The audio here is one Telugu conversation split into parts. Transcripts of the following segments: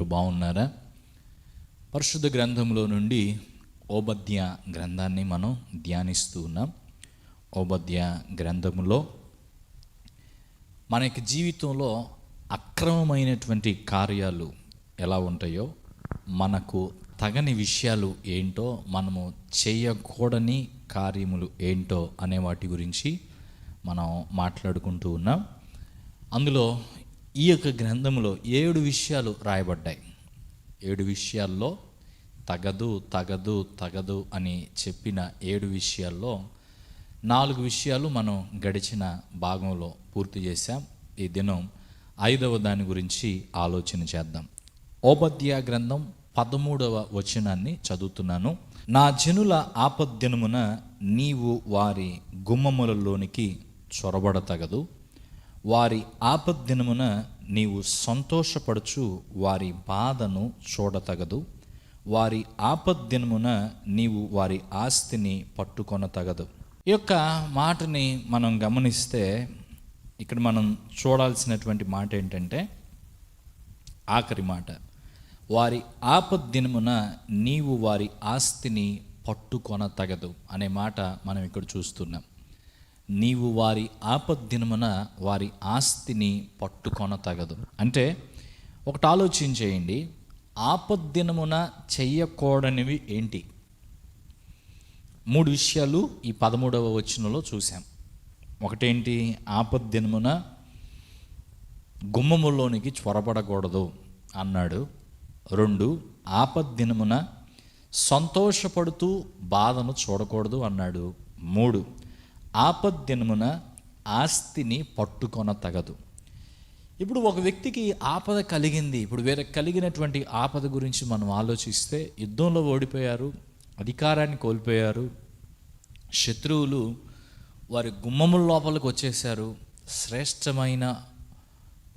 అందరూ బాగున్నారా? పరిశుద్ధ గ్రంథంలో నుండి ఓబద్య గ్రంథాన్ని మనం ధ్యానిస్తూ ఉన్నాం. ఓబద్య గ్రంథములో మన యొక్క జీవితంలో అక్రమమైనటువంటి కార్యాలు ఎలా ఉంటాయో, మనకు తగని విషయాలు ఏంటో, మనము చేయకూడని కార్యములు ఏంటో అనే వాటి గురించి మనం మాట్లాడుకుంటూ ఉన్నాం. అందులో ఈ యొక్క గ్రంథంలో 7 విషయాలు రాయబడ్డాయి. 7 విషయాల్లో తగదు అని చెప్పిన 7 విషయాల్లో 4 విషయాలు మనం గడిచిన భాగంలో పూర్తి చేశాం. ఈ దినం 5వ దాని గురించి ఆలోచన చేద్దాం. ఓబద్య గ్రంథం 13వ వచనాన్ని చదువుతున్నాను. నా జనుల ఆపద్దినమున నీవు వారి గుమ్మములలోనికి చొరబడతగదు, వారి ఆపద్దినమున నీవు సంతోషపడుచు వారి బాధను చూడతగదు, వారి ఆపద్దినమున నీవు వారి ఆస్తిని పట్టుకొనతగదు. ఈ యొక్క మాటని మనం గమనిస్తే ఇక్కడ మనం చూడాల్సినటువంటి మాట ఏంటంటే, ఆఖరి మాట, వారి ఆపద్దినమున నీవు వారి ఆస్తిని పట్టుకొనతగదు అనే మాట మనం ఇక్కడ చూస్తున్నాం. నీవు వారి ఆపద్దినమున వారి ఆస్తిని పట్టుకొనతగదు అంటే, ఒకటి ఆలోచన చేయండి, ఆపద్దినమున చెయ్యకూడనివి ఏంటి? 3 విషయాలు ఈ 13వ వచనంలో చూసాం. ఒకటేంటి? ఆపద్దినమున గుమ్మములోనికి చొరబడకూడదు అన్నాడు. 2, ఆపద్దినమున సంతోషపడుతూ బాధను చూడకూడదు అన్నాడు. 3, ఆపద్దినమున ఆస్తిని పట్టుకొనతగదు. ఇప్పుడు ఒక వ్యక్తికి ఆపద కలిగింది. ఇప్పుడు వేరే కలిగినటువంటి ఆపద గురించి మనం ఆలోచిస్తే, యుద్ధంలో ఓడిపోయారు, అధికారాన్ని కోల్పోయారు, శత్రువులు వారి గుమ్మముల లోపలికి వచ్చేసారు, శ్రేష్టమైన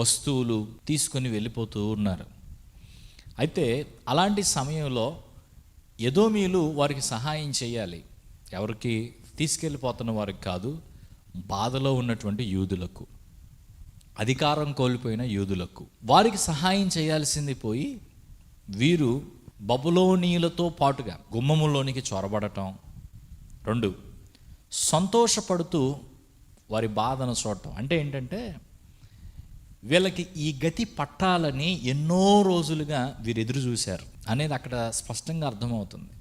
వస్తువులు తీసుకొని వెళ్ళిపోతూ ఉన్నారు. అయితే అలాంటి సమయంలో ఎదోమీయులు వారికి సహాయం చేయాలి. ఎవరికి? తీసుకెళ్ళిపోతున్న వారికి కాదు, బాధలో ఉన్నటువంటి యూదులకు, అధికారం కోల్పోయిన యూదులకు. వారికి సహాయం చేయాల్సింది పోయి వీరు బబులోనీయులతో పాటుగా గుమ్మములోనికి చొరబడటం. 2, సంతోషపడుతూ వారి బాధను చూడటం. అంటే ఏంటంటే, వీళ్ళకి ఈ గతి పట్టాలని ఎన్నో రోజులుగా వీరు ఎదురు చూశారు అనేది అక్కడ స్పష్టంగా అర్థమవుతుంది.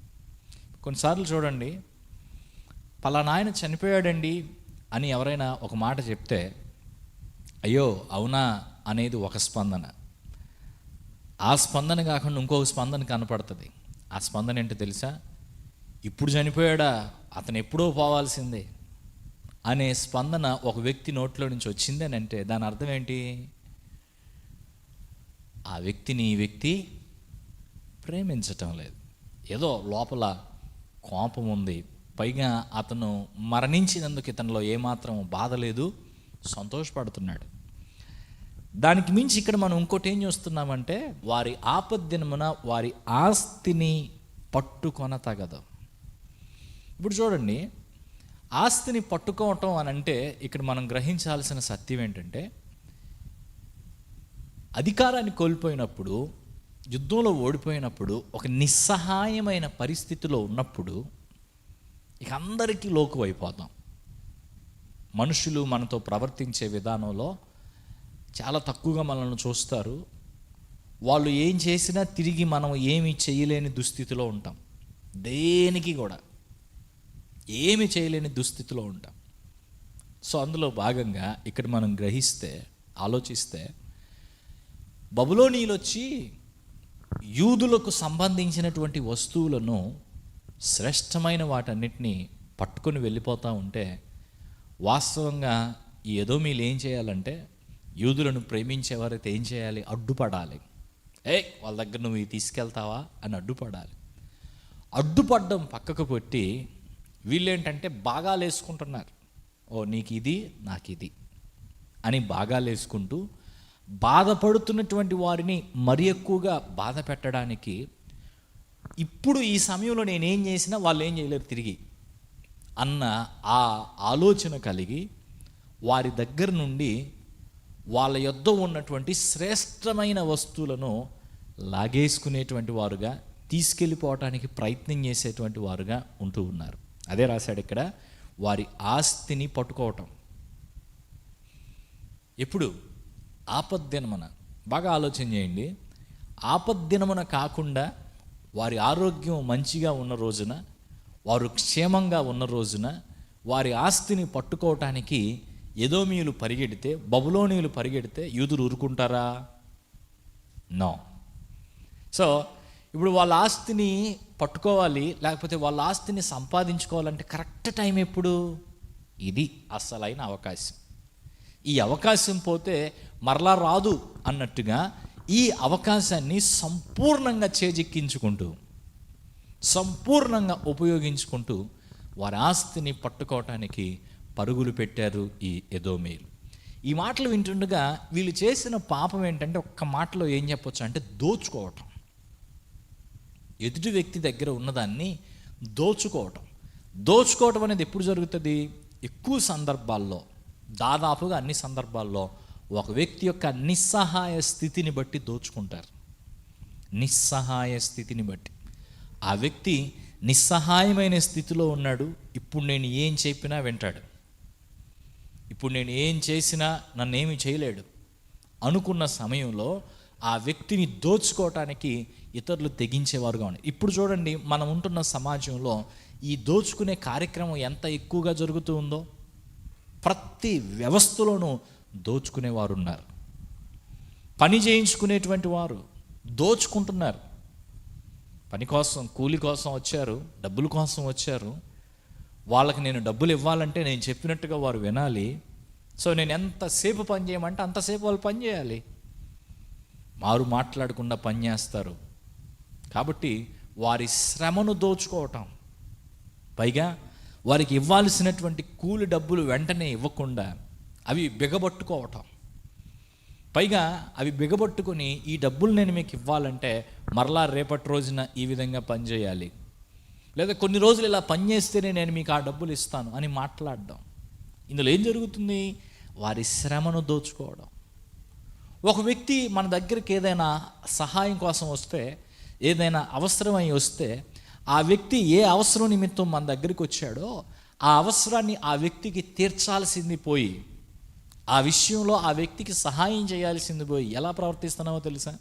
కొన్నిసార్లు చూడండి, పలానా ఆయన చనిపోయాడండి అని ఎవరైనా ఒక మాట చెప్తే, అయ్యో అవునా అనేది ఒక స్పందన. ఆ స్పందన కాకుండా ఇంకొక స్పందన కనపడుతుంది. ఆ స్పందన ఏంటో తెలుసా? ఇప్పుడు చనిపోయాడా, అతను ఎప్పుడో పోవాల్సిందే అనే స్పందన ఒక వ్యక్తి నోట్లో నుంచి వచ్చిందని అంటే దాని అర్థం ఏంటి? ఆ వ్యక్తిని ఈ వ్యక్తి ప్రేమించటం లేదు, ఏదో లోపల కోపం ఉంది. పైగా అతను మరణించినందుకు ఇతనిలో ఏమాత్రం బాధ లేదు, సంతోషపడుతున్నాడు. దానికి మించి ఇక్కడ మనం ఇంకోటి ఏం చూస్తున్నామంటే, వారి ఆపద్దినమున వారి ఆస్తిని పట్టుకొనతగదు. ఇప్పుడు చూడండి, ఆస్తిని పట్టుకోవటం అని అంటే ఇక్కడ మనం గ్రహించాల్సిన సత్యం ఏంటంటే, అధికారాన్ని కోల్పోయినప్పుడు, యుద్ధంలో ఓడిపోయినప్పుడు, ఒక నిస్సహాయమైన పరిస్థితిలో ఉన్నప్పుడు ఇక అందరికీ లోకు అయిపోతాం. మనుషులు మనతో ప్రవర్తించే విధానంలో చాలా తక్కువగా మనల్ని చూస్తారు. వాళ్ళు ఏం చేసినా తిరిగి మనం ఏమి చేయలేని దుస్థితిలో ఉంటాం. దేనికి కూడా ఏమి చేయలేని దుస్థితిలో ఉంటాం. సో అందులో భాగంగా ఇక్కడ మనం గ్రహిస్తే, ఆలోచిస్తే, బబులోనీయులు వచ్చి యూదులకు సంబంధించినటువంటి వస్తువులను, శ్రేష్టమైన వాటన్నిటినీ పట్టుకొని వెళ్ళిపోతూ ఉంటే, వాస్తవంగా ఈ ఎదోమీయులు ఏం చేయాలంటే, యూదులను ప్రేమించేవారైతే ఏం చేయాలి? అడ్డుపడాలి. వాళ్ళ దగ్గర నువ్వు తీసుకెళ్తావా అని అడ్డుపడాలి. అడ్డుపడ్డం పక్కకు పెట్టి వీళ్ళేంటంటే భాగాలు వేసుకుంటున్నారు. ఓ నీకు ఇది, నాకు ఇది అని భాగాలు వేసుకుంటూ బాధపడుతున్నటువంటి వారిని మరి ఎక్కువగా బాధ పెట్టడానికి, ఇప్పుడు ఈ సమయంలో నేనేం చేసినా వాళ్ళు ఏం చేయలేరు తిరిగి అన్న ఆ ఆలోచన కలిగి వారి దగ్గర నుండి వాళ్ళ యొద్ద ఉన్నటువంటి శ్రేష్టమైన వస్తువులను లాగేసుకునేటువంటి వారుగా, తీసుకెళ్ళిపోవటానికి ప్రయత్నం చేసేటువంటి వారుగా ఉంటూ ఉన్నారు. అదే రాశాడు ఇక్కడ, వారి ఆస్తిని పట్టుకోవటం. ఎప్పుడు? ఆపద్దినమున. బాగా ఆలోచన చేయండి. ఆపద్దినమున కాకుండా వారి ఆరోగ్యం మంచిగా ఉన్న రోజున, వారు క్షేమంగా ఉన్న రోజున వారి ఆస్తిని పట్టుకోవటానికి ఎదోమీయులు పరిగెడితే, బబులోనీయులు పరిగెడితే యూదులు ఊరుకుంటారా? నో. సో ఇప్పుడు వాళ్ళ ఆస్తిని పట్టుకోవాలి, లేకపోతే వాళ్ళ ఆస్తిని సంపాదించుకోవాలంటే కరెక్ట్ టైం ఎప్పుడు? ఇది అసలైన అవకాశం. ఈ అవకాశం పోతే మరలా రాదు అన్నట్టుగా ఈ అవకాశాన్ని సంపూర్ణంగా చేజిక్కించుకుంటూ, సంపూర్ణంగా ఉపయోగించుకుంటూ వారి ఆస్తిని పట్టుకోవటానికి పరుగులు పెట్టారు ఈ ఎదోమీయులు. ఈ మాటలు వింటుండగా వీళ్ళు చేసిన పాపం ఏంటంటే, ఒక్క మాటలో ఏం చెప్పొచ్చు అంటే దోచుకోవటం. ఎదుటి వ్యక్తి దగ్గర ఉన్నదాన్ని దోచుకోవటం. దోచుకోవటం అనేది ఎప్పుడు జరుగుతుంది? ఎక్కువ సందర్భాల్లో, దాదాపుగా అన్ని సందర్భాల్లో ఒక వ్యక్తి యొక్క నిస్సహాయ స్థితిని బట్టి దోచుకుంటారు. నిస్సహాయ స్థితిని బట్టి. ఆ వ్యక్తి నిస్సహాయమైన స్థితిలో ఉన్నాడు. ఇప్పుడు నేను ఏం చెప్పినా వింటాడు, ఇప్పుడు నేను ఏం చేసినా నన్నేమి చేయలేడు అనుకున్న సమయంలో ఆ వ్యక్తిని దోచుకోవటానికి ఇతరులు తెగించేవారుగా ఉన్నాయి. ఇప్పుడు చూడండి, మనం ఉంటున్న సమాజంలో ఈ దోచుకునే కార్యక్రమం ఎంత ఎక్కువగా జరుగుతూ ఉందో. ప్రతి వ్యవస్థలోనూ దోచుకునేవారు ఉన్నారు. పని చేయించుకునేటువంటి వారు దోచుకుంటున్నారు. పని కోసం, కూలి కోసం వచ్చారు, డబ్బుల కోసం వచ్చారు. వాళ్ళకి నేను డబ్బులు ఇవ్వాలంటే నేను చెప్పినట్టుగా వారు వినాలి. సో నేను ఎంతసేపు పని చేయమంటే అంతసేపు వాళ్ళు పని చేయాలి. మారు మాట్లాడకుండా పని చేస్తారు. కాబట్టి వారి శ్రమను దోచుకోవటం, పైగా వారికి ఇవ్వాల్సినటువంటి కూలి డబ్బులు వెంటనే ఇవ్వకుండా అవి బిగబట్టుకోవటం, పైగా అవి బిగబట్టుకొని ఈ డబ్బులు నేను మీకు ఇవ్వాలంటే మరలా రేపటి రోజున ఈ విధంగా పనిచేయాలి, లేదా కొన్ని రోజులు ఇలా పనిచేస్తేనే నేను మీకు ఆ డబ్బులు ఇస్తాను అని మాట్లాడడం. ఇందులో ఏం జరుగుతుంది? వారి శ్రమను దోచుకోవడం. ఒక వ్యక్తి మన దగ్గరికి ఏదైనా సహాయం కోసం వస్తే, ఏదైనా అవసరమై వస్తే, ఆ వ్యక్తి ఏ అవసరం నిమిత్తం మన దగ్గరికి వచ్చాడో ఆ అవసరాన్ని ఆ వ్యక్తికి తీర్చాల్సింది పోయి, ఆ విషయంలో ఆ వ్యక్తికి సహాయం చేయాల్సింది పోయి ఎలా ప్రవర్తిస్తున్నామో తెలుసా?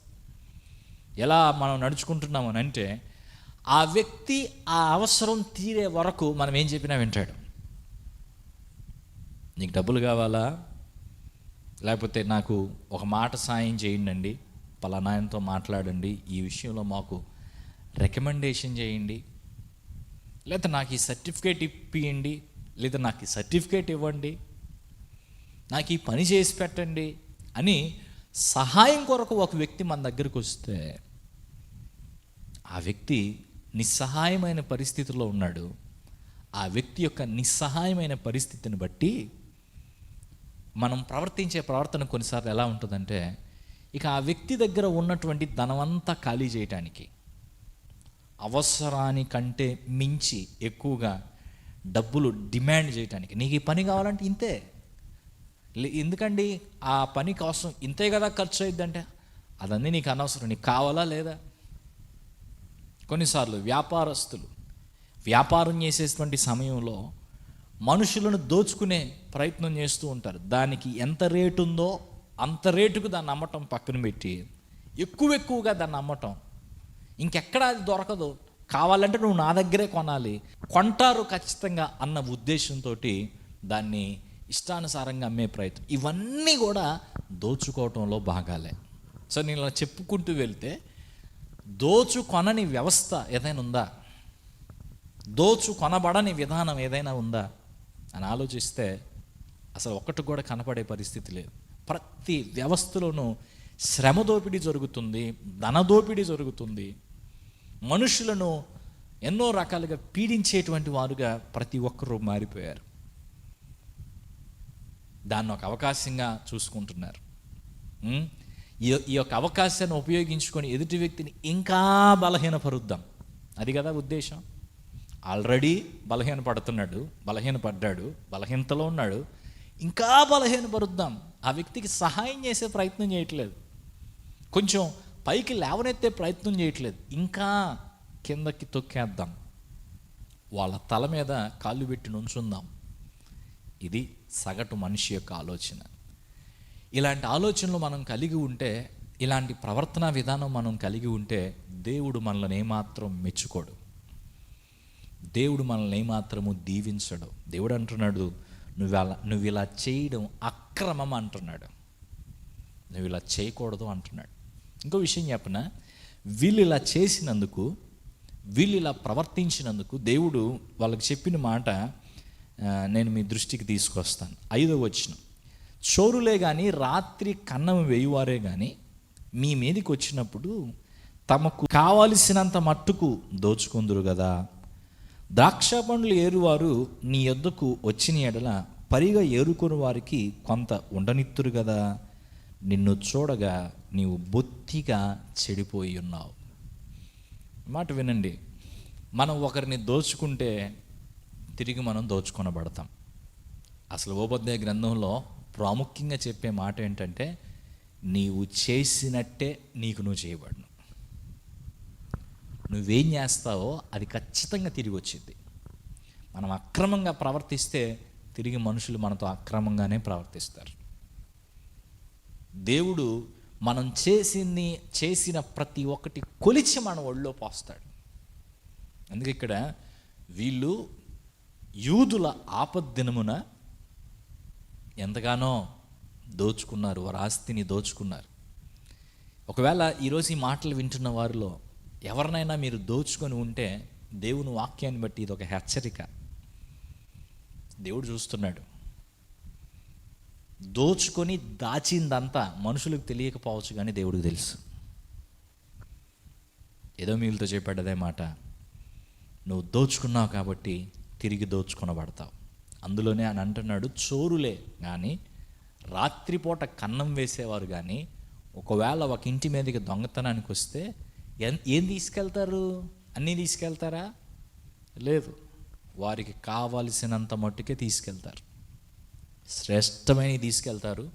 ఎలా మనం నడుచుకుంటున్నామో అంటే, ఆ వ్యక్తి ఆ అవసరం తీరే వరకు మనం ఏం చెప్పినా వింటాడు. నీకు డబ్బులు కావాలా, లేకపోతే నాకు ఒక మాట సాయం చేయండి, పలానా ఆయనతో మాట్లాడండి, ఈ విషయంలో మాకు రికమెండేషన్ చేయండి, లేదా నాకు ఈ సర్టిఫికేట్ ఇప్పియండి, లేదా నాకు ఈ సర్టిఫికేట్ ఇవ్వండి, నాకు ఈ పని చేసి పెట్టండి అని సహాయం కొరకు ఒక వ్యక్తి మన దగ్గరికి వస్తే, ఆ వ్యక్తి నిస్సహాయమైన పరిస్థితిలో ఉన్నాడు. ఆ వ్యక్తి యొక్క నిస్సహాయమైన పరిస్థితిని బట్టి మనం ప్రవర్తించే ప్రవర్తన కొన్నిసార్లు ఎలా ఉంటుందంటే, ఇక ఆ వ్యక్తి దగ్గర ఉన్నటువంటి ధనమంతా ఖాళీ చేయటానికి, అవసరానికంటే మించి ఎక్కువగా డబ్బులు డిమాండ్ చేయటానికి, నీకు ఈ పని కావాలంటే ఇంతే, ఎందుకండి ఆ పని కోసం ఇంతే కదా ఖర్చు అయ్యిద్దంటే, అదన్నీ నీకు అనవసరం, నీకు కావాలా లేదా? కొన్నిసార్లు వ్యాపారస్తులు వ్యాపారం చేసేటువంటి సమయంలో మనుషులను దోచుకునే ప్రయత్నం చేస్తూ ఉంటారు. దానికి ఎంత రేటు ఉందో అంత రేటుకు దాన్ని అమ్మటం పక్కన పెట్టి ఎక్కువగా దాన్ని అమ్మటం, ఇంకెక్కడ అది దొరకదు, కావాలంటే నువ్వు నా దగ్గరే కొనాలి, కొంటారు ఖచ్చితంగా అన్న ఉద్దేశంతో దాన్ని ఇష్టానుసారంగా అమ్మే ప్రయత్నం, ఇవన్నీ కూడా దోచుకోవటంలో భాగాలే. సో నేను ఇలా చెప్పుకుంటూ వెళ్తే, దోచుకొనని వ్యవస్థ ఏదైనా ఉందా, దోచుకొనబడని విధానం ఏదైనా ఉందా అని ఆలోచిస్తే అసలు ఒక్కటి కూడా కనపడే పరిస్థితి లేదు. ప్రతి వ్యవస్థలోనూ శ్రమ దోపిడీ జరుగుతుంది, ధన దోపిడీ జరుగుతుంది, మనుషులను ఎన్నో రకాలుగా పీడించేటువంటి వారుగా ప్రతి ఒక్కరూ మారిపోయారు. దాన్ని ఒక అవకాశంగా చూసుకుంటున్నారు. ఈ యొక్క అవకాశాన్ని ఉపయోగించుకొని ఎదుటి వ్యక్తిని ఇంకా బలహీనపరుద్దాం, అది కదా ఉద్దేశం. ఆల్రెడీ బలహీనపడుతున్నాడు, బలహీనపడ్డాడు, బలహీనతలో ఉన్నాడు, ఇంకా బలహీనపరుద్దాం. ఆ వ్యక్తికి సహాయం చేసే ప్రయత్నం చేయట్లేదు, కొంచెం పైకి లేవనెత్తే ప్రయత్నం చేయట్లేదు, ఇంకా కిందకి తొక్కేద్దాం, వాళ్ళ తల మీద కాళ్ళు పెట్టి నుంచుందాం. ఇది సగటు మనిషి యొక్క ఆలోచన. ఇలాంటి ఆలోచనలు మనం కలిగి ఉంటే, ఇలాంటి ప్రవర్తన విధానం మనం కలిగి ఉంటే దేవుడు మనల్ని ఏమాత్రం మెచ్చుకోడు, దేవుడు మనల్ని ఏమాత్రము దీవించడు. దేవుడు అంటున్నాడు, నువ్వు ఇలా చేయడం అక్రమం అంటున్నాడు, నువ్వు ఇలా చేయకూడదు అంటున్నాడు. ఇంకో విషయం చెప్పనా, వీళ్ళు ఇలా చేసినందుకు, వీళ్ళు ఇలా ప్రవర్తించినందుకు దేవుడు వాళ్ళకి చెప్పిన మాట నేను మీ దృష్టికి తీసుకొస్తాను. 5వ వచనం, చోరులే కానీ రాత్రి కన్నం వేయువారే కానీ మీ మీదకి వచ్చినప్పుడు తమకు కావలసినంత మట్టుకు దోచుకుందురు కదా. ద్రాక్ష పండ్లు ఏరువారు నీ యొద్దకు వచ్చిన ఎడల పరిగా ఏరుకొని వారికి కొంత ఉండనిత్తురు కదా. నిన్ను చూడగా నీవు బొత్తిగా చెడిపోయి ఉన్నావు. మాట వినండి, మనం ఒకరిని దోచుకుంటే తిరిగి మనం దోచుకొనబడతాం. అసలు ఉపదేశ గ్రంథంలో ప్రాముఖ్యంగా చెప్పే మాట ఏంటంటే, నీవు చేసినట్టే నీకు నువ్వు చేయబడను. నువ్వేం చేస్తావో అది ఖచ్చితంగా తిరిగి వచ్చింది. మనం అక్రమంగా ప్రవర్తిస్తే తిరిగి మనుషులు మనతో అక్రమంగానే ప్రవర్తిస్తారు. దేవుడు మనం చేసిన ప్రతి ఒక్కటి కొలిచి మన ఒళ్ళో పోస్తాడు. అందుకే ఇక్కడ వీళ్ళు యూదుల ఆపద్దినమున ఎంతగానో దోచుకున్నారు, వారి ఆస్తిని దోచుకున్నారు. ఒకవేళ ఈరోజు ఈ మాటలు వింటున్న వారిలో ఎవరినైనా మీరు దోచుకొని ఉంటే దేవుని వాక్యాన్ని బట్టి ఇది ఒక హెచ్చరిక. దేవుడు చూస్తున్నాడు. దోచుకొని దాచిందంతా మనుషులకు తెలియకపోవచ్చు, కానీ దేవుడికి తెలుసు. ఏదో మీలతో చెప్పాడు అదే మాట, నువ్వు దోచుకున్నావు కాబట్టి తిరిగి దోచుకొనబడతావు. అందులోనే అని అంటున్నాడు, చోరులే కానీ రాత్రిపూట కన్నం వేసేవారు కానీ ఒకవేళ ఒక ఇంటి మీదకి దొంగతనానికి వస్తే ఏం తీసుకెళ్తారు? అన్నీ తీసుకెళ్తారా? లేదు, వారికి కావలసినంత మట్టుకే తీసుకెళ్తారు. శ్రేష్టమైనవి తీసుకెళ్తారు,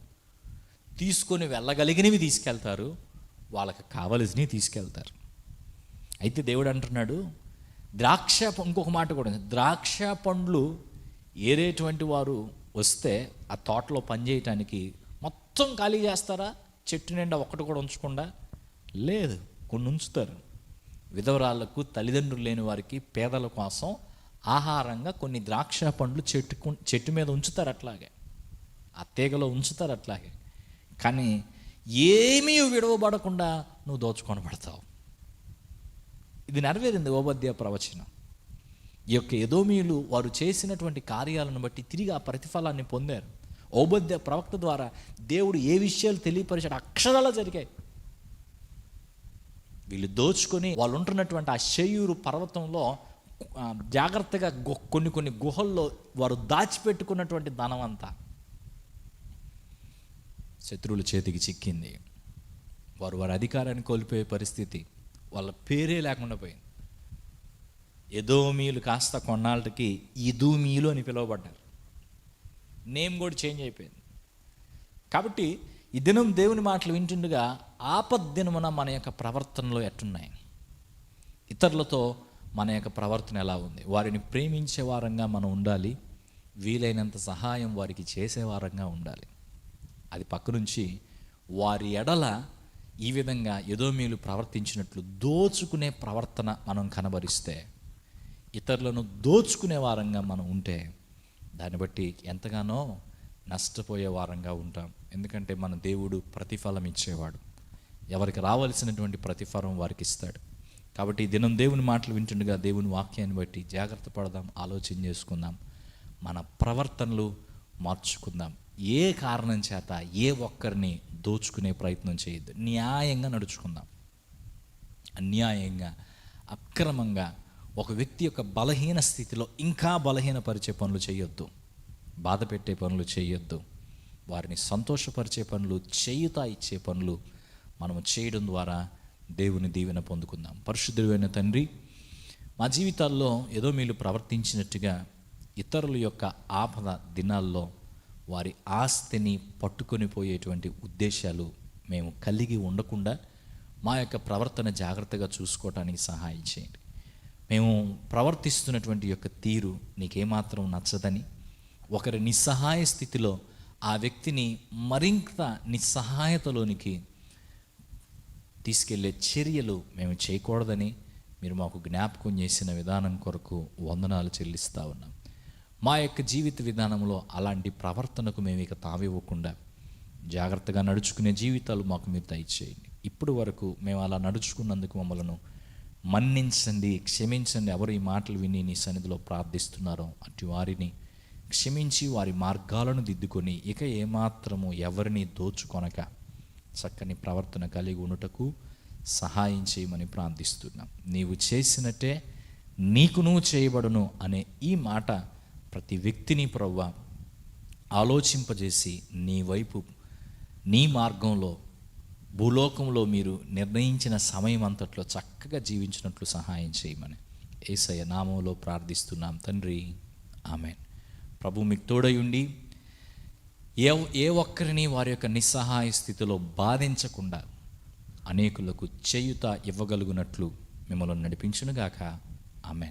తీసుకొని వెళ్ళగలిగినవి తీసుకెళ్తారు, వాళ్ళకి కావలసినవి తీసుకెళ్తారు. అయితే దేవుడు అంటున్నాడు, ఇంకొక మాట కూడా ఉంది, ద్రాక్ష పండ్లు ఏరేటువంటి వారు వస్తే ఆ తోటలో పనిచేయటానికి మొత్తం ఖాళీ చేస్తారా? చెట్టు నిండా ఒక్కటి కూడా ఉంచకుండా? లేదు, కొన్ని ఉంచుతారు. విధవరాళ్లకు, తల్లిదండ్రులు లేని వారికి, పేదల కోసం ఆహారంగా కొన్ని ద్రాక్ష పండ్లు చెట్టు మీద ఉంచుతారు, అట్లాగే ఆ తీగలో ఉంచుతారు అట్లాగే. కానీ ఏమీ విడవబడకుండా నువ్వు దోచుకొనబడతావు. ఇది నెరవేరింది ఓబద్య ప్రవచనం. ఈ యొక్క ఎదోమీయులు వారు చేసినటువంటి కార్యాలను బట్టి తిరిగి ఆ ప్రతిఫలాన్ని పొందారు. ఓబద్య ప్రవక్త ద్వారా దేవుడు ఏ విషయాలు తెలియపరిచాడు అక్షరాలా జరిగాయి. వీళ్ళు దోచుకొని వాళ్ళు ఉంటున్నటువంటి ఆ షేయూరు పర్వతంలో జాగ్రత్తగా కొన్ని గుహల్లో వారు దాచిపెట్టుకున్నటువంటి ధనం అంతా శత్రువుల చేతికి చిక్కింది. వారి అధికారాన్ని కోల్పోయే పరిస్థితి, వాళ్ళ పేరే లేకుండా పోయింది. ఎదోమీయులు కాస్త కొన్నాళ్ళకి ఇదూమీయులు అని పిలువబడ్డారు. నేమ్ కూడా చేంజ్ అయిపోయింది. కాబట్టి ఈ దినం దేవుని మాటలు వింటుండగా ఆపద్దినమున మన యొక్క ప్రవర్తనలో ఎట్టున్నాయి, ఇతరులతో మన యొక్క ప్రవర్తన ఎలా ఉంది, వారిని ప్రేమించే వారంగా మనం ఉండాలి, వీలైనంత సహాయం వారికి చేసే వారంగా ఉండాలి. అది పక్క నుంచి వారి ఎడల ఈ విధంగా ఎదోమీయులు ప్రవర్తించినట్లు దోచుకునే ప్రవర్తన మనం కనబరిస్తే, ఇతరులను దోచుకునే వారంగా మనం ఉంటే దాన్ని బట్టి ఎంతగానో నష్టపోయే వారంగా ఉంటాం. ఎందుకంటే మన దేవుడు ప్రతిఫలం ఇచ్చేవాడు, ఎవరికి రావాల్సినటువంటి ప్రతిఫలం వారికి ఇస్తాడు. కాబట్టి ఈ దినం దేవుని మాటలు వింటుండగా దేవుని వాక్యాన్ని బట్టి జాగ్రత్త పడదాం, ఆలోచన చేసుకుందాం, మన ప్రవర్తనలు మార్చుకుందాం. ఏ కారణం చేత ఏ ఒక్కరిని దోచుకునే ప్రయత్నం చేయొద్దు. న్యాయంగా నడుచుకుందాం. అన్యాయంగా, అక్రమంగా ఒక వ్యక్తి యొక్క బలహీన స్థితిలో ఇంకా బలహీనపరిచే పనులు చేయొద్దు, బాధ పెట్టే పనులు చేయొద్దు. వారిని సంతోషపరిచే పనులు, చేయుత ఇచ్చే పనులు మనము చేయడం ద్వారా దేవుని దీవెన పొందుకుందాం. పరిశుద్ధుడైన తండ్రి, మా జీవితాల్లో ఏదో మీరు ప్రవర్తించినట్టుగా ఇతరుల యొక్క ఆపద దినాల్లో వారి ఆస్తిని పట్టుకొని పోయేటువంటి ఉద్దేశాలు మేము కలిగి ఉండకుండా మా యొక్క ప్రవర్తన జాగ్రత్తగా చూసుకోవటానికి సహాయం చేయండి. మేము ప్రవర్తిస్తున్నటువంటి యొక్క తీరు నీకేమాత్రం నచ్చదని, ఒకరి నిస్సహాయ స్థితిలో ఆ వ్యక్తిని మరింత నిస్సహాయతలోనికి తీసుకెళ్లే చర్యలు మేము చేయకూడదని మీరు మాకు జ్ఞాపకం చేసిన విధానం కొరకు వందనాలు చెల్లిస్తూ ఉన్నాం. మా యొక్క జీవిత విధానంలో అలాంటి ప్రవర్తనకు మేము ఇక తావివ్వకుండా జాగ్రత్తగా నడుచుకునే జీవితాలు మాకు మీరు దయచేయండి. ఇప్పుడు వరకు మేము అలా నడుచుకున్నందుకు మమ్మల్ని మన్నించండి, క్షమించండి. ఎవరు ఈ మాటలు విని నీ సన్నిధిలో ప్రార్థిస్తున్నారో అటు వారిని క్షమించి వారి మార్గాలను దిద్దుకొని ఇక ఏమాత్రము ఎవరిని దోచుకొనక చక్కని ప్రవర్తన కలిగి ఉండుటకు సహాయం చేయమని ప్రార్థిస్తున్నాం. నీవు చేసినట్టే నీకును చేయబడును అనే ఈ మాట ప్రతి వ్యక్తిని ప్రభువా ఆలోచింపజేసి నీ వైపు, నీ మార్గంలో, భూలోకంలో మీరు నిర్ణయించిన సమయం అంతట్లో చక్కగా జీవించినట్లు సహాయం చేయమని యేసయ్య నామంలో ప్రార్థిస్తున్నాం తండ్రి, ఆమేన్. ప్రభు మీకు తోడై ఉండి ఏ ఒక్కరిని వారి యొక్క నిస్సహాయ స్థితిలో బాధించకుండా అనేకులకు చేయుత ఇవ్వగలుగునట్లు మిమ్మల్ని నడిపించునుగాక.